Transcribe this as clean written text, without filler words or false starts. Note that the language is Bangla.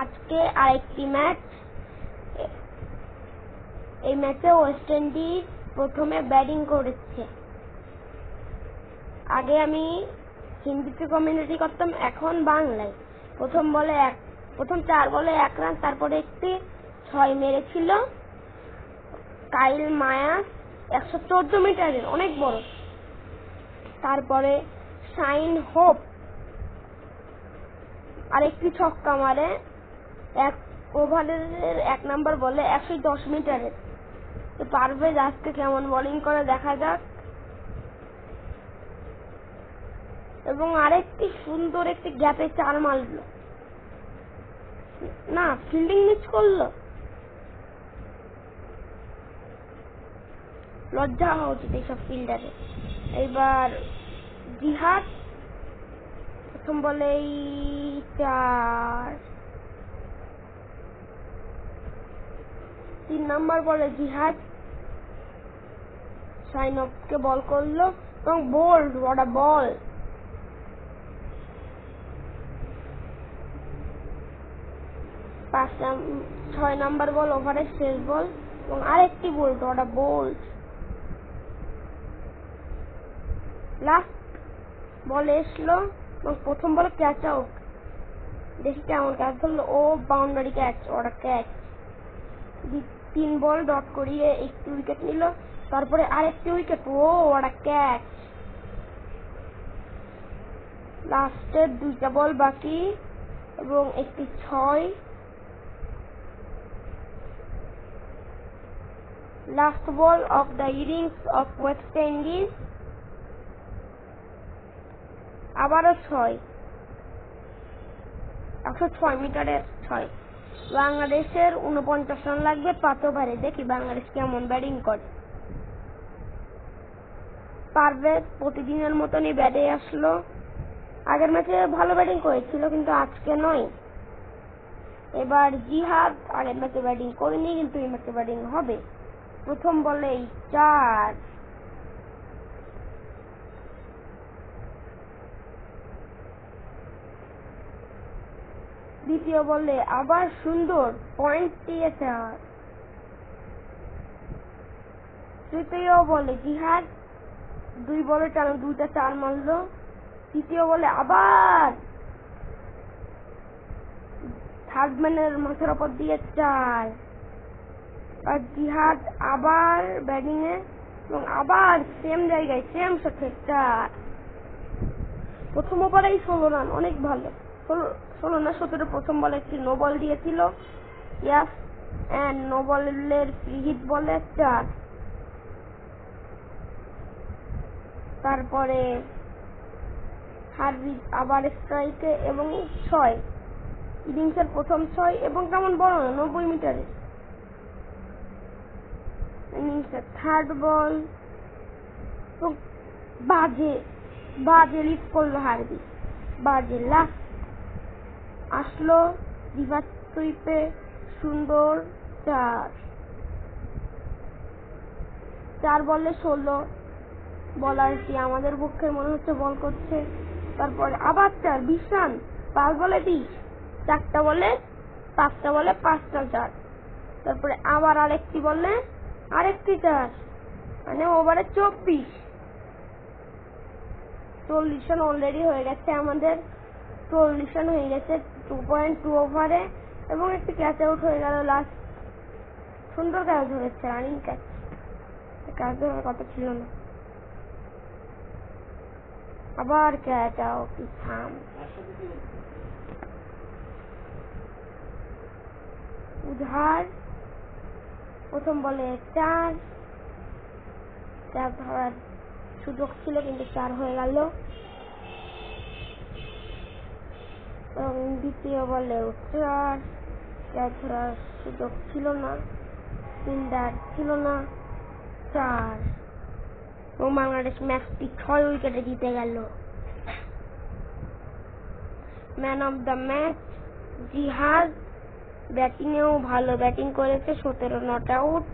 আজকে আরেকটি ম্যাচ। এই ম্যাচে ওয়েস্ট ইন্ডিজ প্রথমে ব্যাটিং করেছে। আগে আমি হিন্দিতে কমেন্ট্রি করতাম, এখন বাংলায়। প্রথম 4 বলে 1 রান, তারপরে একটি 6 মেরেছিল কাইল মায়াস 114 মিটারের, অনেক বড়। তারপরে শাইন হোপ আরেকটি ছক্কা মারে 1 ওভারের 1 নম্বর বলে 110 মিটারের। তো পারভেজ আজকে কেমন বোলিং করে দেখা যাক। এবং আরেকটি সুন্দর একটি গ্যাপে 4 মারল, না ফিল্ডিং মিস করলো, লজ্জা হওয়া উচিত এইসব ফিল্ডারে। এইবার জিহাদ প্রথম বলেই 4। 3 নম্বর বলে জিহাদ সাইনবকে বল করলো এবং বোল্ড, হোয়াট আ বল। 6 নম্বর বল ওভারের শেষ বল এবং আরেকটি bowled, what a bowled. Last বলে এসলো এবং প্রথম বলে ক্যাচ আউট। দেখি কেমন ক্যাচ ধরলো, ও boundary catch, what a catch. 3 ball dot করিয়ে একটি উইকেট নিল, তারপরে আরেকটি উইকেট, ও হোয়াট আ ক্যাচ। লাস্টের 2টা বল বাকি এবং একটি 6। Last ball of the innings of West Indies, আবারও 6, 106 মিটারের 6। বাংলাদেশের 49 রান লাগবে 5 ওভারে। দেখি বাংলাদেশ কেমন ব্যাটিং করে। পারভেজ প্রতিদিনের মতনই ব্যাটে আসলো। আগের ম্যাচে ভালো ব্যাটিং করেছিল, কিন্তু আজকে নয়। এবার জিহাদ আগের ম্যাচে ব্যাটিং করেনি, কিন্তু এই ম্যাচে ব্যাটিং হবে। প্রথম বলেই 4। দ্বিতীয় বলে আবার সুন্দর পয়েন্ট দিয়ে 4। তৃতীয় বলে জিহাদ 2 বলে 2টা 4 মারল। তৃতীয় বলে আবার থার্ড ম্যানের মাথার উপর দিয়ে 4। আর জিহাদ আবার ব্যাটিং এ এবং আবার সেম জায়গায় সেম শটে 4। প্রথম ওভারেই 16 রান, অনেক ভালো। 16 না 17। প্রথম বলে একটি নো বল দিয়েছিল, ইয়াস এন্ড নো বলের ফ্রি হিট বলে 4। তারপরে হার্ভিজ আবার স্ট্রাইকে এবং 6। ইনিংসের প্রথম 6 এবং কেমন বড় না, 90 মিটারে। ইনিংসের থার্ড বল বাজে লিড করলো হার্ভিজ, বাজে। লাস্ট আসলো রিভার্স সুইপে সুন্দর 4 বলে 16। বলারটি আমাদের পক্ষে মনে হচ্ছে বল করছে। তারপরে আবার 4, 20 রান। 5 বলে 20, 5টা বলে 5টা 4। তারপরে আবার আরেকটি বলে আরেকটি 4, মানে ওভারে 24। 40 রান অলরেডি হয়ে গেছে আমাদের। 40 রান হয়ে গেছে 2.2 ওভারে এবং একটি ক্যাচ আউট হয়ে গেল লাস্ট। সুন্দর ক্যাচ ধরেছে, রানিং ক্যাচ। ক্যাচ ধরার কথা ছিল না। আবার ক্যাচ আউট। থাম। উধার প্রথম বলে 4 ধরার সুযোগ ছিল, কিন্তু 4 হয়ে গেল। এবং দ্বিতীয় বলে 4 ধরার সুযোগ ছিল না, ফিল্ডার ছিল না, 4। এবং বাংলাদেশ ম্যাচটি 6 উইকেটে জিতে গেল। ম্যান অফ দ্য ম্যাচ জিহাদ। ব্যাটিংয়েও ভালো ব্যাটিং করেছে, 17 নট আউট।